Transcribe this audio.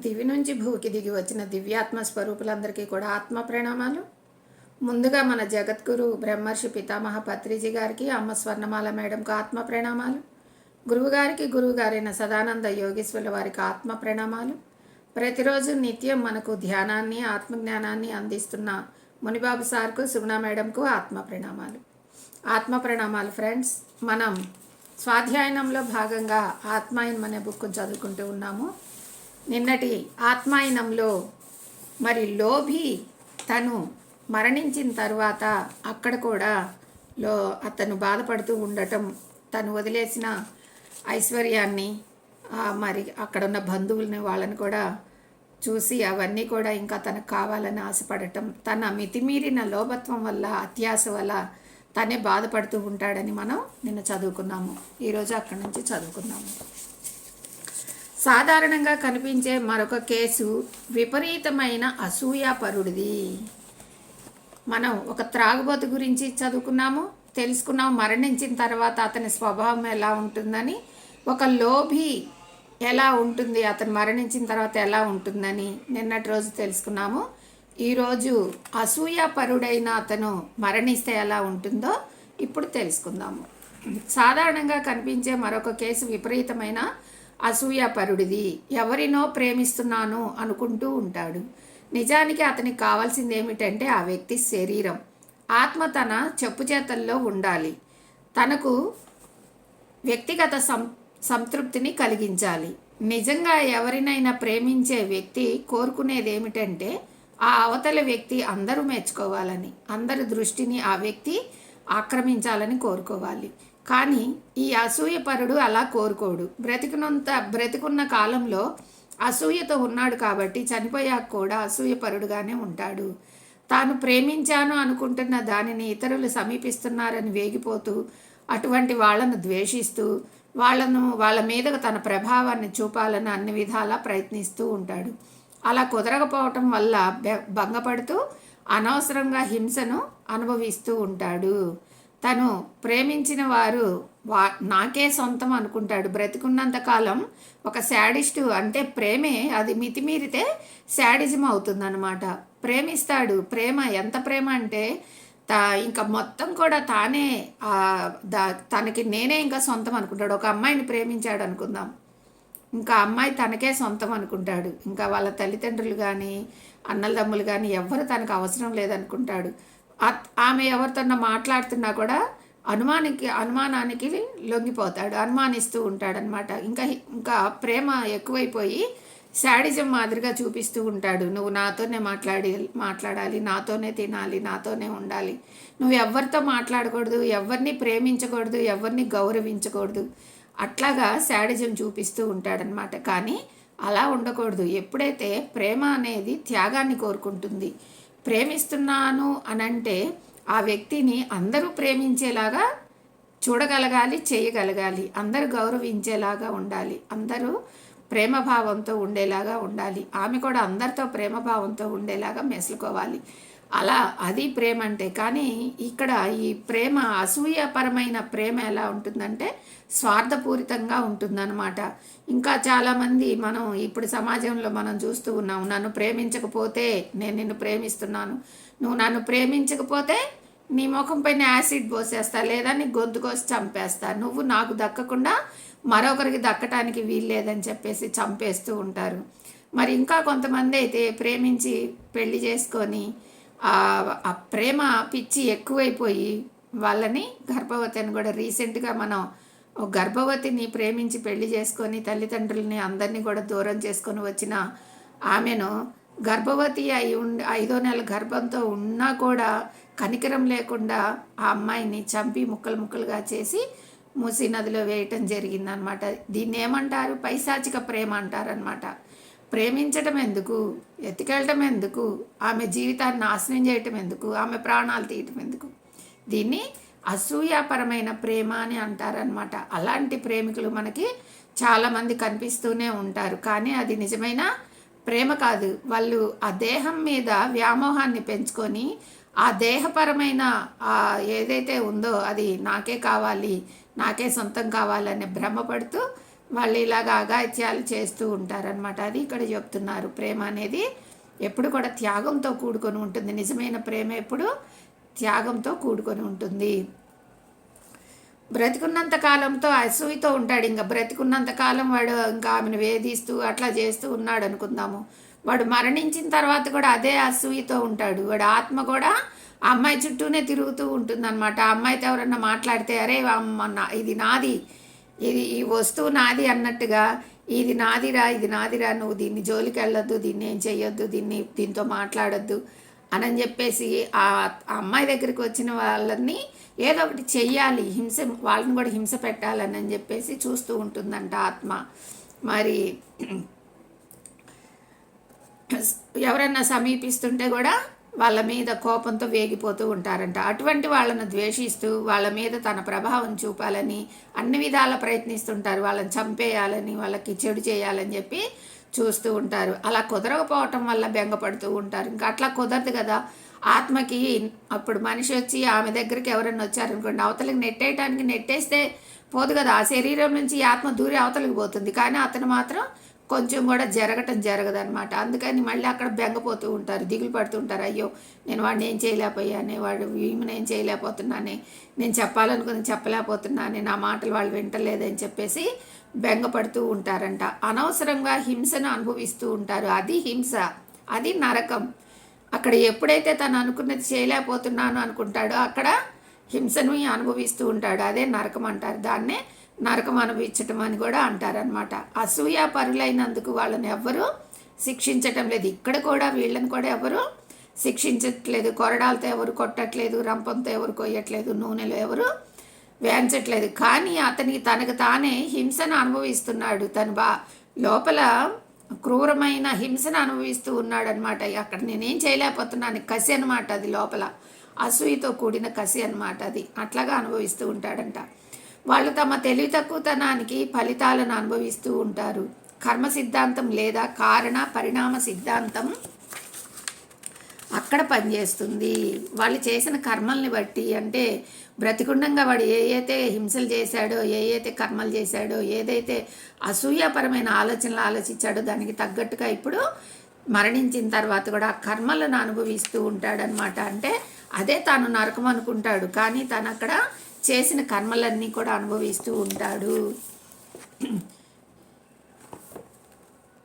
దివి నుంచి భూకి దిగి వచ్చిన దివ్యాత్మ స్వరూపులందరికీ కూడా ఆత్మ ప్రణామాలు. ముందుగా మన జగద్గురు బ్రహ్మర్షి పితామహ పత్రిజీ గారికి, అమ్మ స్వర్ణమాల మేడంకు ఆత్మ ప్రణామాలు. గురువుగారికి, గురువుగారైన సదానంద యోగేశ్వరుల వారికి ఆత్మ ప్రణామాలు. ప్రతిరోజు నిత్యం మనకు ధ్యానాన్ని, ఆత్మజ్ఞానాన్ని అందిస్తున్న మునిబాబు సార్కు, సుగుణ మేడంకు ఆత్మ ప్రణామాలు. ఆత్మ ప్రణామాలు ఫ్రెండ్స్. మనం స్వాధ్యాయనంలో భాగంగా ఆత్మాయనం అనే బుక్ చదువుకుంటూ ఉన్నాము. నిన్నటి ఆత్మాయనంలో మరి లోభి తను మరణించిన తర్వాత అక్కడ కూడా అతను బాధపడుతూ ఉండటం, తను వదిలేసిన ఐశ్వర్యాన్ని, మరి అక్కడ ఉన్న బంధువుల్ని వాళ్ళని కూడా చూసి అవన్నీ కూడా ఇంకా తనకు కావాలని ఆశపడటం, తన మితిమీరిన లోభత్వం వల్ల, అత్యాశ వల్ల తనే బాధపడుతూ ఉంటాడని మనం నిన్న చదువుకున్నాము. ఈరోజు అక్కడి నుంచి చదువుకున్నాము. సాధారణంగా కనిపించే మరొక కేసు విపరీతమైన అసూయాపరుడిది. మనం ఒక త్రాగుబోతు గురించి తెలుసుకున్నాము. మరణించిన తర్వాత అతని స్వభావం ఎలా ఉంటుందని, ఒక లోభి ఎలా ఉంటుంది, అతను మరణించిన తర్వాత ఎలా ఉంటుందని నిన్నటి రోజు తెలుసుకున్నాము. ఈరోజు అసూయాపరుడైన అతను మరణిస్తే ఎలా ఉంటుందో ఇప్పుడు తెలుసుకుందాము. సాధారణంగా కనిపించే మరొక కేసు విపరీతమైన అసూయాపరుడిది. ఎవరినో ప్రేమిస్తున్నాను అనుకుంటూ ఉంటాడు. నిజానికి అతనికి కావాల్సింది ఏమిటంటే ఆ వ్యక్తి శరీరం, ఆత్మ తన చెప్పు చేతల్లో ఉండాలి. తనకు వ్యక్తిగత సంతృప్తిని కలిగించాలి. నిజంగా ఎవరినైనా ప్రేమించే వ్యక్తి కోరుకునేది ఏమిటంటే ఆ అవతల వ్యక్తి అందరూ మెచ్చుకోవాలని, అందరి దృష్టిని ఆ వ్యక్తి ఆక్రమించాలని కోరుకోవాలి. కానీ ఈ అసూయపరుడు అలా కోరుకోడు. బ్రతికున్న కాలంలో అసూయతో ఉన్నాడు కాబట్టి చనిపోయాక కూడా అసూయపరుడుగానే ఉంటాడు. తాను ప్రేమించాను అనుకుంటున్న దానిని ఇతరులు సమీపిస్తున్నారని వేగిపోతూ, అటువంటి వాళ్ళను ద్వేషిస్తూ, వాళ్ళ మీద తన ప్రభావాన్ని చూపాలని అన్ని విధాలా ప్రయత్నిస్తూ ఉంటాడు. అలా కుదరకపోవటం వల్ల భంగపడుతూ అనవసరంగా హింసను అనుభవిస్తూ ఉంటాడు. తను ప్రేమించిన వారు నాకే సొంతం అనుకుంటాడు. బ్రతికున్నంత కాలం ఒక శాడిస్టు, అంటే ప్రేమే అది మితిమీరితే శాడిజం అవుతుందన్నమాట. ప్రేమిస్తాడు. ప్రేమ ఎంత ప్రేమ అంటే ఇంకా మొత్తం కూడా తానే తనకి నేనే ఇంకా సొంతం అనుకుంటాడు. ఒక అమ్మాయిని ప్రేమించాడు అనుకుందాం, ఇంకా అమ్మాయి తనకే సొంతం అనుకుంటాడు. ఇంకా వాళ్ళ తల్లిదండ్రులు కానీ అన్నదమ్ములు కానీ ఎవ్వరు తనకు అవసరం లేదనుకుంటాడు. ఆమె ఎవరితోన్నా మాట్లాడుతున్నా కూడా అనుమానానికి లొంగిపోతాడు, అనుమానిస్తూ ఉంటాడనమాట. ఇంకా ప్రేమ ఎక్కువైపోయి శాడిజం మాదిరిగా చూపిస్తూ ఉంటాడు. నువ్వు నాతోనే మాట్లాడాలి, నాతోనే తినాలి, నాతోనే ఉండాలి, నువ్వు ఎవరితో మాట్లాడకూడదు, ఎవరిని ప్రేమించకూడదు, ఎవరిని గౌరవించకూడదు, అట్లాగా శాడిజం చూపిస్తూ ఉంటాడనమాట. కానీ అలా ఉండకూడదు. ఎప్పుడైతే ప్రేమ అనేది త్యాగాన్ని కోరుకుంటుంది, ప్రేమిస్తున్నాను అనంటే ఆ వ్యక్తిని అందరూ ప్రేమించేలాగా చూడగలగాలి, చేయగలగాలి, అందరూ గౌరవించేలాగా ఉండాలి, అందరూ ప్రేమభావంతో ఉండేలాగా ఉండాలి, ఆమె కూడా అందరితో ప్రేమభావంతో ఉండేలాగా మెసులుకోవాలి. అలా అది ప్రేమ అంటే. కానీ ఇక్కడ ఈ ప్రేమ, అసూయపరమైన ప్రేమ ఎలా ఉంటుందంటే స్వార్థపూరితంగా ఉంటుందన్నమాట. ఇంకా చాలామంది మనం ఇప్పుడు సమాజంలో మనం చూస్తూ ఉన్నాము. నన్ను ప్రేమించకపోతే నేను నిన్ను ప్రేమిస్తున్నాను, నువ్వు నన్ను ప్రేమించకపోతే నీ ముఖం పైన యాసిడ్ పోసేస్తా, లేదా నీ గొంతు కోసి చంపేస్తా, నువ్వు నాకు దక్కకుండా మరొకరికి దక్కటానికి వీల్లేదని చెప్పేసి చంపేస్తూ ఉంటారు. మరి ఇంకా కొంతమంది అయితే ప్రేమించి పెళ్లి చేసుకొని ఆ ప్రేమ పిచ్చి ఎక్కువైపోయి వాళ్ళని గర్భవతి అని కూడా రీసెంట్గా మనం గర్భవతిని ప్రేమించి పెళ్లి చేసుకొని తల్లిదండ్రులని అందరినీ కూడా దూరం చేసుకొని వచ్చిన ఆమెను గర్భవతి 5వ నెల గర్భంతో ఉన్నా కూడా కనికరం లేకుండా ఆ అమ్మాయిని చంపి ముక్కలు ముక్కలుగా చేసి మూసీ నదిలో వేయటం జరిగిందనమాట. దీన్ని ఏమంటారు? పైశాచిక ప్రేమ అంటారనమాట. ప్రేమించటం ఎందుకు, ఎత్తుకెళ్ళటం ఎందుకు, ఆమె జీవితాన్ని నాశనం చేయటం ఎందుకు, ఆమె ప్రాణాలు తీయటం ఎందుకు? దీన్ని అసూయాపరమైన ప్రేమ అని అంటారనమాట. అలాంటి ప్రేమికులు మనకి చాలామంది కనిపిస్తూనే ఉంటారు. కానీ అది నిజమైన ప్రేమ కాదు. వాళ్ళు ఆ దేహం మీద వ్యామోహాన్ని పెంచుకొని ఆ దేహపరమైన ఏదైతే ఉందో అది నాకే కావాలి, నాకే సొంతం కావాలని భ్రమపడుతూ వాళ్ళు ఇలాగ అఘాయిత్యాలు చేస్తూ ఉంటారనమాట. అది ఇక్కడ చెప్తున్నారు. ప్రేమ అనేది ఎప్పుడు కూడా త్యాగంతో కూడుకొని ఉంటుంది. నిజమైన ప్రేమ ఎప్పుడు త్యాగంతో కూడుకొని ఉంటుంది. బ్రతికున్నంత కాలంతో అసూయతో ఉంటాడు. ఇంకా బ్రతికున్నంత కాలం వాడు ఇంకా ఆమెను వేధిస్తూ అట్లా చేస్తూ ఉన్నాడు అనుకుందాము. వాడు మరణించిన తర్వాత కూడా అదే అసూయతో ఉంటాడు. వాడు ఆత్మ కూడా ఆ అమ్మాయి చుట్టూనే తిరుగుతూ ఉంటుంది అనమాట. ఆ అమ్మాయితో ఎవరన్నా మాట్లాడితే అరే ఇది నాది, ఈ వస్తువు నాది అన్నట్టుగా, ఇది నాదిరా నువ్వు దీన్ని జోలికి వెళ్ళొద్దు, దీన్ని ఏం చెయ్యొద్దు, దీంతో మాట్లాడొద్దు అని చెప్పేసి ఆ అమ్మాయి దగ్గరికి వచ్చిన వాళ్ళని ఏదో ఒకటి చెయ్యాలి, వాళ్ళని కూడా హింస పెట్టాలని చెప్పేసి చూస్తూ ఉంటుందంట ఆత్మ. మరి ఎవరన్నా సమీపిస్తుంటే కూడా వాళ్ళ మీద కోపంతో వేగిపోతూ ఉంటారంట. అటువంటి వాళ్ళను ద్వేషిస్తూ వాళ్ళ మీద తన ప్రభావం చూపాలని అన్ని విధాల ప్రయత్నిస్తుంటారు. వాళ్ళని చంపేయాలని, వాళ్ళకి చెడు చేయాలని చెప్పి చూస్తూ ఉంటారు. అలా కుదరకపోవటం వల్ల బెంగపడుతూ ఉంటారు. ఇంకా అట్లా కుదరదు కదా ఆత్మకి. అప్పుడు మనిషి వచ్చి ఆమె దగ్గరికి ఎవరన్నా వచ్చారనుకోండి, అవతలకి నెట్టేస్తే పోదు కదా. ఆ శరీరం నుంచి ఈ ఆత్మ దూరి అవతలకి పోతుంది. కానీ అతను మాత్రం కొంచెం కూడా జరగదనమాట. అందుకని మళ్ళీ అక్కడ బెంగపోతూ ఉంటారు, దిగులు పడుతూ ఉంటారు. అయ్యో నేను వాడిని ఏం చేయలేకపోయానే, ఈమెను ఏం చేయలేకపోతున్నానే, నేను చెప్పాలనుకుని చెప్పలేకపోతున్నానే, నా మాటలు వాళ్ళు వింటలేదని చెప్పేసి బెంగపడుతూ ఉంటారంట. అనవసరంగా హింసను అనుభవిస్తూ ఉంటారు. అది హింస, అది నరకం. అక్కడ ఎప్పుడైతే తను అనుకున్నది చేయలేకపోతున్నాను అనుకుంటాడో అక్కడ హింసను అనుభవిస్తూ ఉంటాడు. అదే నరకం అంటారు. దాన్నే నరకం అనుభవించటం అని కూడా అంటారనమాట. అసూయ పరులైనందుకు వాళ్ళని ఎవ్వరూ శిక్షించటం లేదు. ఇక్కడ కూడా వీళ్ళని కూడా ఎవరు శిక్షించట్లేదు. కొరడాలతో ఎవరు కొట్టట్లేదు, రంపంతో ఎవరు కొయ్యట్లేదు, నూనెలో ఎవరు వేయించట్లేదు. కానీ అతనికి తనకు తానే హింసను అనుభవిస్తున్నాడు. తను లోపల క్రూరమైన హింసను అనుభవిస్తూ ఉన్నాడు అనమాట. అక్కడ నేనేం చేయలేకపోతున్నాను కసి అనమాట. అది లోపల అసూయతో కూడిన కసి అనమాట. అది అట్లాగా అనుభవిస్తూ ఉంటాడంట. వాళ్ళు తమ తెలివి తక్కువతనానికి ఫలితాలను అనుభవిస్తూ ఉంటారు. కర్మ సిద్ధాంతం లేదా కారణ పరిణామ సిద్ధాంతం అక్కడ పనిచేస్తుంది. వాళ్ళు చేసిన కర్మల్ని బట్టి, అంటే బ్రతికుండంగా వాడు ఏ అయితే హింసలు చేశాడో, ఏ అయితే కర్మలు చేశాడో, ఏదైతే అసూయాపరమైన ఆలోచనలు ఆలోచించాడో దానికి తగ్గట్టుగా ఇప్పుడు మరణించిన తర్వాత కూడా ఆ కర్మలను అనుభవిస్తూ ఉంటాడనమాట. అంటే అదే తాను నరకం అనుకుంటాడు, కానీ తను అక్కడ చేసిన కర్మలన్నీ కూడా అనుభవిస్తూ ఉంటాడు.